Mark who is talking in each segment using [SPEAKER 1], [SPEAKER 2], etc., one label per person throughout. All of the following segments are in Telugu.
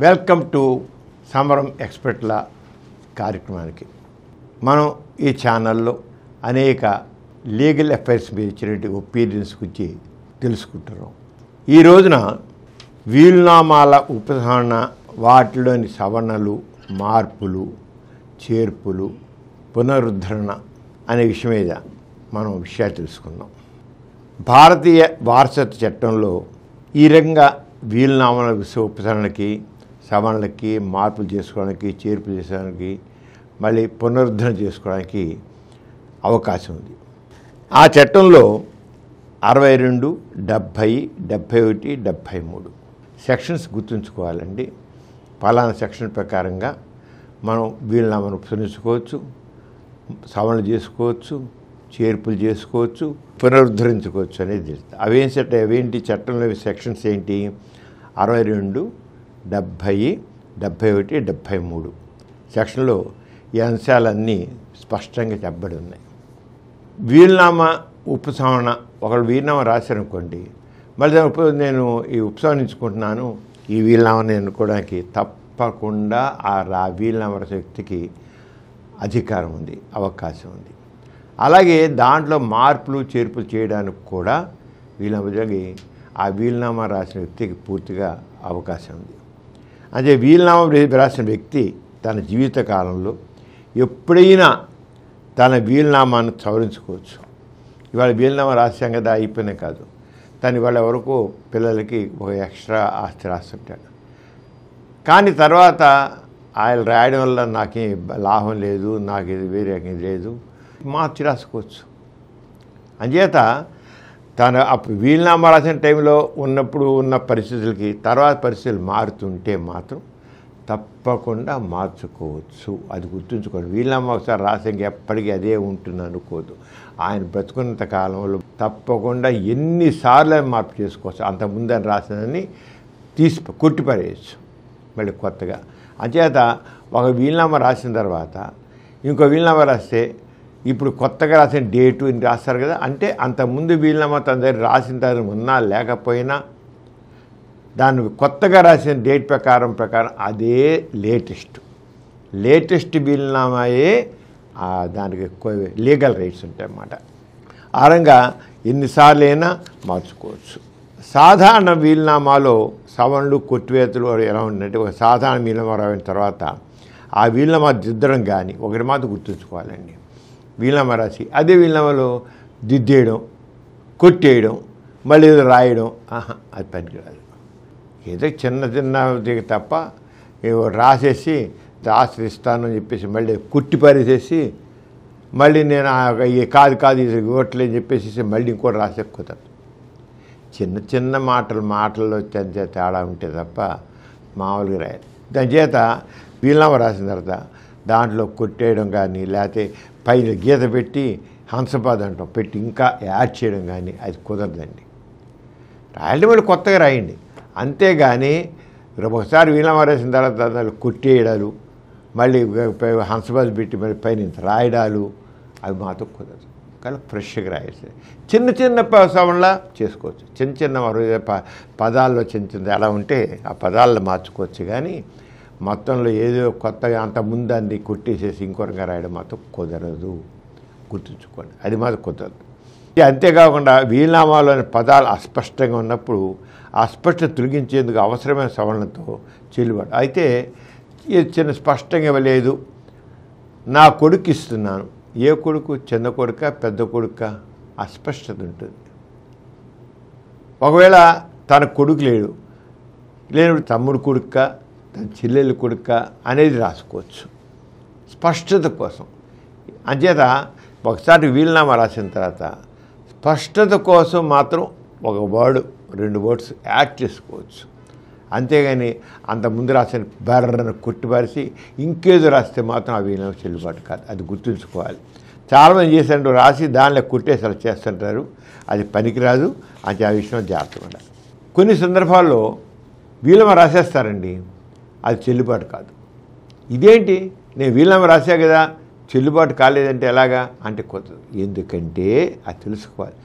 [SPEAKER 1] వెల్కమ్ టు సమరం ఎక్స్పర్ట్ల కార్యక్రమానికి. మనం ఈ ఛానల్లో అనేక లీగల్ అఫైర్స్ మీద ఇచ్చినటువంటి ఒపీనియన్స్ గురించి తెలుసుకుంటున్నాం. ఈ రోజున వీలునామాల ఉపసంహరణ, వాటిలోని సవరణలు, మార్పులు, చేర్పులు, పునరుద్ధరణ అనే విషయం మీద మనం విషయాలు తెలుసుకుందాం. భారతీయ వారసత్వ చట్టంలో ఈ రకంగా వీలునామాల ఉపసంహరణకి, సవరణలకి, మార్పులు చేసుకోవడానికి, చేర్పులు చేసుకోవడానికి, మళ్ళీ పునరుద్ధరణ చేసుకోవడానికి అవకాశం ఉంది. ఆ చట్టంలో 62, 70, 71, 73 సెక్షన్స్ గుర్తుంచుకోవాలండి. పలానా సెక్షన్ ప్రకారంగా మనం వీలునామాను ఉపసంహరించుకోవచ్చు, సవరణలు చేసుకోవచ్చు, చేర్పులు చేసుకోవచ్చు, పునరుద్ధరించుకోవచ్చు అనేది తెలుస్తుంది. అవేంటి చట్టంలో సెక్షన్స్ ఏంటి? 62, 70, 71, 73 సెక్షన్లో ఈ అంశాలన్నీ స్పష్టంగా చెప్పబడి ఉన్నాయి. వీలునామా ఉపసంహరణ, ఒకళ్ళు వీలునామా రాశారనుకోండి, మళ్ళీ నేను ఈ ఉపసంహరించుకుంటున్నాను, ఈ వీలునామాని ఎన్నుకోవడానికి తప్పకుండా ఆ వీలునామా రాసే వ్యక్తికి అధికారం ఉంది, అవకాశం ఉంది. అలాగే దాంట్లో మార్పులు, చేర్పులు చేయడానికి కూడా ఆ వీలునామా రాసిన వ్యక్తికి పూర్తిగా అవకాశం ఉంది. అంటే వీలునామా రాసిన వ్యక్తి తన జీవితకాలంలో ఎప్పుడైనా తన వీలునామాను సవరించుకోవచ్చు. ఇవాళ వీలునామా రాశాం కదా అయిపోయినా కాదు, తను ఇవాళ వరకు పిల్లలకి ఒక ఎక్స్ట్రా ఆస్తి రాస్తుంటాడు. కానీ తర్వాత ఆయన రాయడం వల్ల నాకేం లాభం లేదు, నాకు ఇది వేరే లేదు, మార్చి రాసుకోవచ్చు. అంచేత తను అప్పుడు వీలునామా రాసిన టైంలో ఉన్నప్పుడు ఉన్న పరిస్థితులకి తర్వాత పరిస్థితులు మారుతుంటే మాత్రం తప్పకుండా మార్చుకోవచ్చు. అది గుర్తుంచుకోండి. వీలునామా ఒకసారి రాసి ఎప్పటికీ అదే ఉంటుంది అనుకోదు. ఆయన బ్రతుకున్నంత కాలంలో తప్పకుండా ఎన్నిసార్లు మార్పు చేసుకోవచ్చు. అంతకుముందు ఆయన రాసినని కొట్టిపడేయచ్చు మళ్ళీ కొత్తగా. అంచేత ఒక వీలునామా రాసిన తర్వాత ఇంకో వీలునామా రాస్తే ఇప్పుడు కొత్తగా రాసిన డేటు అని రాస్తారు కదా, అంటే అంతకుముందు వీలునామా తన దగ్గర రాసిన తర్వాత ఉన్నా లేకపోయినా దాన్ని కొత్తగా రాసిన డేట్ ప్రకారం అదే లేటెస్ట్ వీలునామాయే దానికి లీగల్ రైట్స్ ఉంటాయన్నమాట. ఆ రంగా ఎన్నిసార్లు అయినా మార్చుకోవచ్చు. సాధారణ వీలునామాలో సవరణలు, కొట్టివేతలు ఎలా ఉందంటే, ఒక సాధారణ వీలునామా రాసిన తర్వాత ఆ వీలునామా దిద్దడం కానీ ఒకటి మాత్రం గుర్తుంచుకోవాలండి. వీలునామా రాసి అదే వీలునామాలో దిద్దేయడం, కొట్టేయడం, మళ్ళీ ఏదో రాయడం అది పనికిరాదు. ఏదో చిన్న తప్ప రాసేసి ఆశ్రయిస్తాను అని చెప్పేసి మళ్ళీ కుట్టి పారేసేసి మళ్ళీ నేను కాదు ఇది ఇవ్వట్లేని చెప్పేసి మళ్ళీ ఇంకోటి రాసే కుదరదు. చిన్న మాటల్లో తేడా ఉంటే తప్ప మామూలుగా రాయాలి. దాని చేత వీలునామా రాసిన తర్వాత దాంట్లో కొట్టేయడం కానీ, లేకపోతే పైన గీత పెట్టి హంసపాద అంటాం పెట్టి ఇంకా యాడ్ చేయడం కానీ అది కుదరదండి. రాయాలంటే మళ్ళీ కొత్తగా రాయండి. అంతేగాని ఒకసారి వీలునామా రాసిన తర్వాత దాంట్లో కొట్టేయడాలు, మళ్ళీ హంసపాద పెట్టి మళ్ళీ పైన రాయడాలు అవి మాత్రం కుదరదు. కానీ ఫ్రెష్గా రాయాల్సింది. చిన్న సవరణలా చేసుకోవచ్చు. చిన్న పదాల్లో చిన్న ఎలా ఉంటే ఆ పదాల్లో మార్చుకోవచ్చు. కానీ మొత్తంలో ఏదో కొత్తగా అంతకుముందు అన్ని కొట్టేసేసి ఇంకొకగా రాయడం మాత్రం కుదరదు. గుర్తుంచుకోండి, అది మాత్రం కుదరదు. అంతేకాకుండా వీలునామాలోని పదాలు అస్పష్టంగా ఉన్నప్పుడు అస్పష్టత తొలగించేందుకు అవసరమైన సవరణతో చెల్లుబాటు. అయితే చిన్న స్పష్టంగా ఇవ్వలేదు, నా కొడుకు ఇస్తున్నాను, ఏ కొడుకు, చిన్న కొడుక, పెద్ద కొడుక, అస్పష్టత ఉంటుంది. ఒకవేళ తన కొడుకు లేని తమ్ముడు కొడుక, తన చెల్లెలు కొడుక అనేది రాసుకోవచ్చు స్పష్టత కోసం. అంచేత ఒకసారి వీలునామా రాసిన తర్వాత స్పష్టత కోసం మాత్రం ఒక వర్డ్, 2 వర్డ్స్ యాడ్ చేసుకోవచ్చు. అంతేగాని అంతకుముందు రాసిన బర్రను కొట్టిపారేసి ఇంకేదో రాస్తే మాత్రం ఆ వీలునామా చెల్లుబాటు కాదు. అది గుర్తుంచుకోవాలి. చాలామంది చేసినట్టు రాసి దానిలో కొట్టేసి అలా చేస్తుంటారు, అది పనికిరాదు. అంటే ఆ విషయంలో జాగ్రత్తగా ఉండాలి. కొన్ని సందర్భాల్లో వీలునామా రాసేస్తారండి, అది చెల్లుబాటు కాదు. ఇదేంటి, నేను వీలునామా రాసా కదా, చెల్లుబాటు కాలేదంటే ఎలాగా అంటే కుదరదు. ఎందుకంటే అది తెలుసుకోవాలి.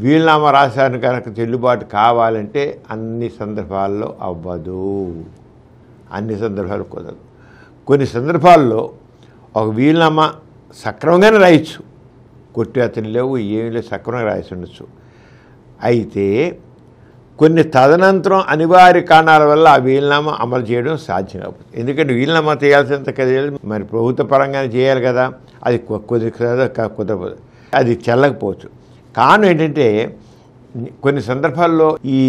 [SPEAKER 1] వీలునామా రాశాను కనుక చెల్లుబాటు కావాలంటే అన్ని సందర్భాల్లో అవ్వదు. అన్ని సందర్భాలు కుదరదు. కొన్ని సందర్భాల్లో ఒక వీలునామా సక్రమంగానే రాయొచ్చు, కొట్టి అతను లేవు ఏమీ లేవు, సక్రమంగా రాసి ఉండొచ్చు. అయితే కొన్ని తదనంతరం అనివార్య కారణాల వల్ల ఆ వీలునామా అమలు చేయడం సాధ్యం కాకపోతుంది. ఎందుకంటే వీలునామా చేయాల్సినంత కదా మరి ప్రభుత్వ పరంగానే చేయాలి కదా, అది కుదరదు, అది చెల్లకపోవచ్చు. కారణం ఏంటంటే కొన్ని సందర్భాల్లో ఈ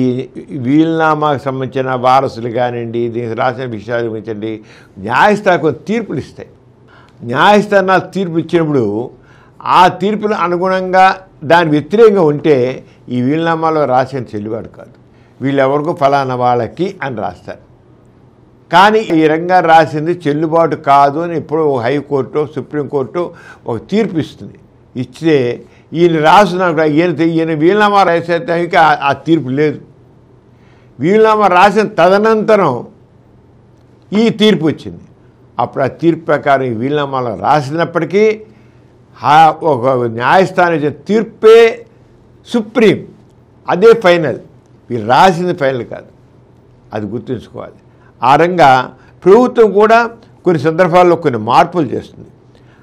[SPEAKER 1] వీలునామాకు సంబంధించిన వారసులు కానివ్వండి, దీనికి రాసిన విషయాలు గురించండి న్యాయస్థానం కొన్ని తీర్పులు ఇస్తాయి. న్యాయస్థానాలు తీర్పు ఇచ్చినప్పుడు ఆ తీర్పులు అనుగుణంగా దాని వ్యతిరేకంగా ఉంటే ఈ వీలునామాలో రాసిన చెల్లుబాటు కాదు. వీళ్ళెవరికో ఫలానా వాళ్ళకి అని రాస్తారు. కానీ ఈ రంగా రాసింది చెల్లుబాటు కాదు అని ఎప్పుడో హైకోర్టు సుప్రీంకోర్టు ఒక తీర్పు ఇస్తుంది. ఇస్తే ఈయన రాసిన ఈయన వీలునామా రాసేదానికి ఆ తీర్పు లేదు. వీలునామా రాసిన తదనంతరం ఈ తీర్పు వచ్చింది. అప్పుడు ఆ తీర్పు ప్రకారం ఈ వీలునామాలో రాసినప్పటికీ ఒక న్యాయస్థానం ఇచ్చిన తీర్పే సుప్రీం, అదే ఫైనల్. వీళ్ళు రాసింది ఫైనల్ కాదు, అది గుర్తుంచుకోవాలి. ఆ రంగా ప్రభుత్వం కూడా కొన్ని సందర్భాల్లో కొన్ని మార్పులు చేస్తుంది.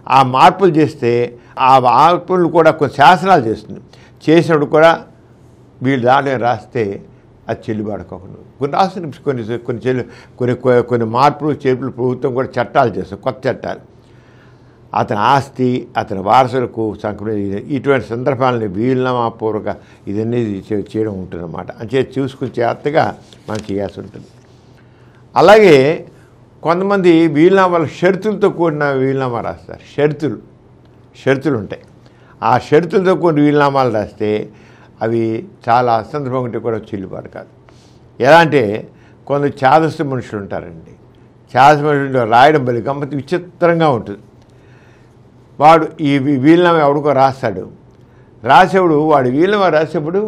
[SPEAKER 1] ఆ మార్పులు చేస్తే ఆ మార్పులు కూడా కొన్ని శాసనాలు చేస్తుంది. చేసినప్పుడు కూడా వీళ్ళు దాంట్లో రాస్తే అది చెల్లుబాటు కాకుండా కొన్ని రాసిన కొన్ని మార్పులు చేర్పులు ప్రభుత్వం కూడా చట్టాలు చేస్తుంది, కొత్త చట్టాలు. అతని ఆస్తి అతని వారసులకు ఇటువంటి సందర్భాలని వీలునామాపూర్వక ఇదన్నీ చేయడం ఉంటుందన్నమాట. అంటే చూసుకుని జాగ్రత్తగా మనం చేయాల్సి ఉంటుంది. అలాగే కొంతమంది వీలునామాలు షరతులతో కూడిన వీలునామా రాస్తారు. షరతులు ఉంటాయి. ఆ షరతులతో కూడిన వీలునామాలు రాస్తే అవి చాలా అసందర్భంగా ఉంటే కూడా చెల్లుబాటు కాదు. ఎలా అంటే కొందరు చాదస్సు మనుషులు ఉంటారండి. చాదస్సు మనుషులు రాయడం బలి గమ్మతి విచిత్రంగా ఉంటుంది. వాడు ఈ వీలునామా ఎవడికో రాస్తాడు. రాసేవాడు వాడు వీలునామా రాసేప్పుడు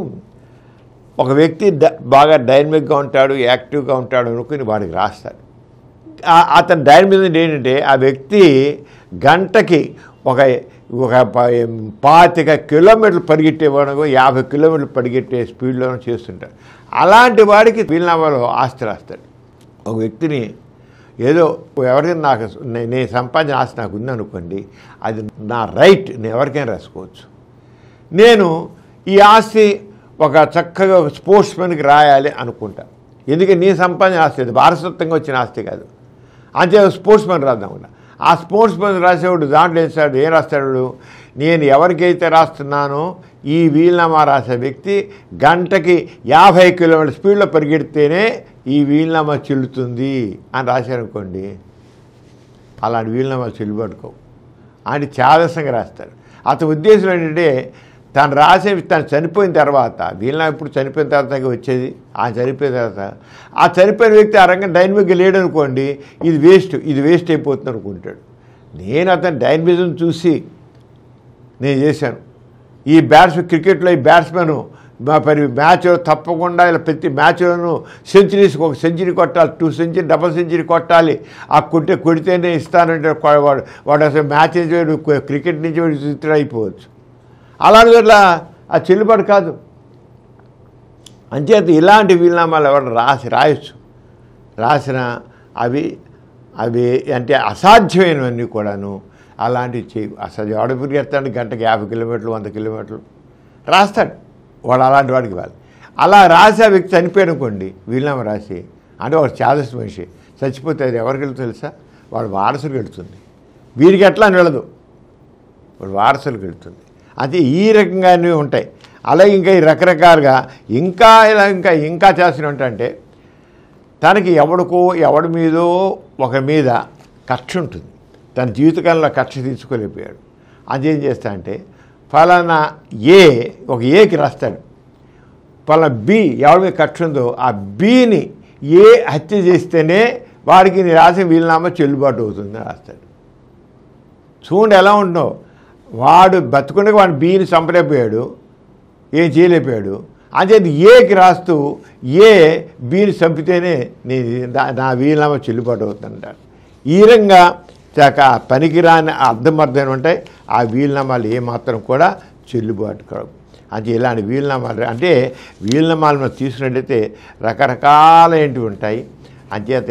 [SPEAKER 1] ఒక వ్యక్తి బాగా డైనమిక్గా ఉంటాడు, యాక్టివ్గా ఉంటాడు అనుకుని వాడికి రాస్తాడు. అతని డైనమిక్ ఏంటంటే ఆ వ్యక్తి గంటకి ఒక 25 కిలోమీటర్లు పరిగెట్టేవాడు, 50 కిలోమీటర్లు పరిగెట్టే స్పీడ్లోనే చేస్తుంటాడు. అలాంటి వాడికి వీలునామాలో ఆస్తి రాస్తాడు. ఒక వ్యక్తిని ఏదో ఎవరికైనా నాకు నేను సంపాదించిన ఆస్తి నాకు ఉందనుకోండి, అది నా రైట్, నేను ఎవరికైనా రాసుకోవచ్చు. నేను ఈ ఆస్తి ఒక చక్కగా ఒక స్పోర్ట్స్మెన్కి రాయాలి అనుకుంటా. ఎందుకంటే నీ సంపాదన ఆస్తి అది వారసత్వంగా వచ్చిన ఆస్తి కాదు. అంతే స్పోర్ట్స్మెన్ రాద్దాం. ఆ స్పోర్ట్స్మెన్ రాసేవాడు దాంట్లో ఏం రాస్తాడు, నేను ఎవరికైతే రాస్తున్నానో ఈ వీలునామా రాసే వ్యక్తి గంటకి 50 కిలోమీటర్ల స్పీడ్లో పరిగెడితేనే ఈ వీలునామా చెల్లుతుంది అని రాశారనుకోండి, అలాంటి వీలునామా చెల్లుబడుకోవు. ఆయన చాదస్యంగా రాస్తారు. అతని ఉద్దేశం ఏంటంటే తను రాసేవి తను చనిపోయిన తర్వాత, వీలునామా ఇప్పుడు చనిపోయిన తర్వాత వచ్చేది, ఆయన చనిపోయిన తర్వాత ఆ చనిపోయిన వ్యక్తి ఆ రంగం డైనమిక్గా లేడు అనుకోండి, ఇది వేస్ట్ అయిపోతుంది అనుకుంటాడు. నేను అతని డైనమిజం చూసి నేను చేశాను. ఈ క్రికెట్లో ఈ బ్యాట్స్మెన్ మ్యాచ్లో తప్పకుండా ఇలా ప్రతి మ్యాచ్లోనూ ఒక సెంచరీ కొట్టాలి, 2 సెంచరీ డబుల్ సెంచరీ కొట్టాలి, ఆ కొడితేనే ఇస్తానంటే వాడు అసలు మ్యాచ్ నుంచి క్రికెట్ నుంచి విత్డ్రా అయిపోవచ్చు. అలాంటి వల్ల ఆ చెల్లుబాటు కాదు. అంచేత ఇలాంటి వీలునామాలు ఎవరు రాయొచ్చు. రాసిన అవి అంటే అసాధ్యమైనవన్నీ కూడాను అలాంటివి చేయవు. అసలు ఎవడ పరిగెత్తాడు గంటకి 50 కిలోమీటర్లు 100 కిలోమీటర్లు రాస్తాడు వాడు, అలాంటి వాడికి వాళ్ళు. అలా రాసి ఆ వ్యక్తి చనిపోయాడు అనుకోండి, వీలునామా రాసి, అంటే వాడు చాదస్సు మనిషి చచ్చిపోతే అది ఎవరికి వెళ్తుందో తెలుసా, వాడు వారసులకు వెళుతుంది. వీరికి ఎట్లా అని వెళ్ళదు, వాడు వారసులకు వెళుతుంది. అది ఈ రకంగానే ఉంటాయి. అలాగే ఇంకా ఈ రకరకాలుగా ఇంకా చేస్తూనే ఉంటాయంటే తనకి ఎవడి మీదో ఒక మీద కక్ష ఉంటుంది. తన జీవితకాలంలో కక్ష తీర్చుకోలేకపోయాడు. అదేం చేస్తా అంటే ఫలానా ఒక ఏకి రాస్తాడు, ఫలానా బి ఎవరి మీద కక్ష ఉందో ఆ బిని హత్య చేస్తేనే వాడికి నీ రాసిన వీలునామా చెల్లుబాటు అవుతుందని రాస్తాడు. చూడండి ఎలా ఉంటుందో, వాడు బతుకుండగా వాడు బిని చంపలేకపోయాడు, ఏం చేయలేకపోయాడు. అంచేది ఏకి రాస్తూ బిని చంపితేనే నా వీలునామా చెల్లుబాటు అవుతుందంటాడు. ఈ రకంగా పనికిరాని అర్థమర్థం ఉంటాయి. ఆ వీలునామాలు ఏమాత్రం కూడా చెల్లుబాటు కావు. అంటే ఇలాంటి వీలునామాలు అంటే వీలునామాలు మనం తీసుకున్నట్టయితే రకరకాలైనవి ఉంటాయి. అంచేత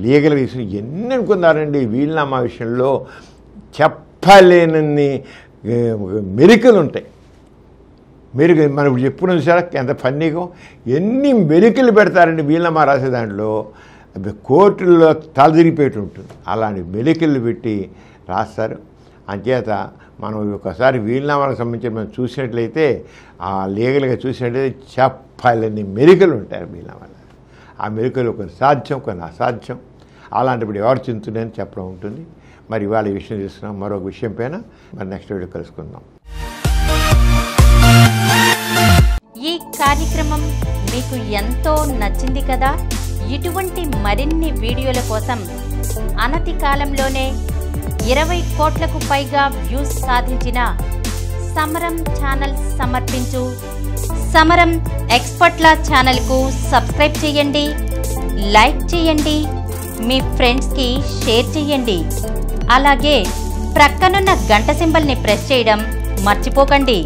[SPEAKER 1] లీగల్ రీజన్ ఎన్ని అనుకున్నారండి వీలునామా విషయంలో చెప్పలేనన్ని మెరికలు ఉంటాయి. మెరుగు మనం చెప్పుకున్న చూసారా ఎంత ఫన్నీగా ఎన్ని మెరికలు పెడతారండి వీలునామా రాసే దాంట్లో కోర్టుల్లో తలదిరిపోయి ఉంటుంది. అలాంటి మెలికలు పెట్టి రాస్తారు. అంచేత మనం ఒకసారి వీలునామాలకు సంబంధించి మనం చూసినట్లయితే ఆ లీగల్గా చూసినట్లయితే చెప్పాలని మెరికలు ఉంటాయి వీలునామాలు. ఆ మెరికలు కొన్ని సాధ్యం కొన్ని అసాధ్యం. అలాంటిప్పుడు ఎవరు చింతున్నాయని చెప్పడం ఉంటుంది. మరి ఇవాళ ఈ విషయం తీసుకున్నాం. మరొక విషయం పైన మరి నెక్స్ట్ వీడియో కలుసుకుందాం.
[SPEAKER 2] ఈ కార్యక్రమం మీకు ఎంతో నచ్చింది కదా. ఇటువంటి మరిన్ని వీడియోల కోసం అనతి కాలంలోనే 20 కోట్లకు పైగా వ్యూస్ సాధించిన సమరం ఛానల్ సమర్పించు సమరం ఎక్స్పర్ట్ల ఛానల్కు సబ్స్క్రైబ్ చేయండి, లైక్ చేయండి, మీ ఫ్రెండ్స్కి షేర్ చేయండి. అలాగే ప్రక్కనున్న గంట సింబల్ని ప్రెస్ చేయడం మర్చిపోకండి.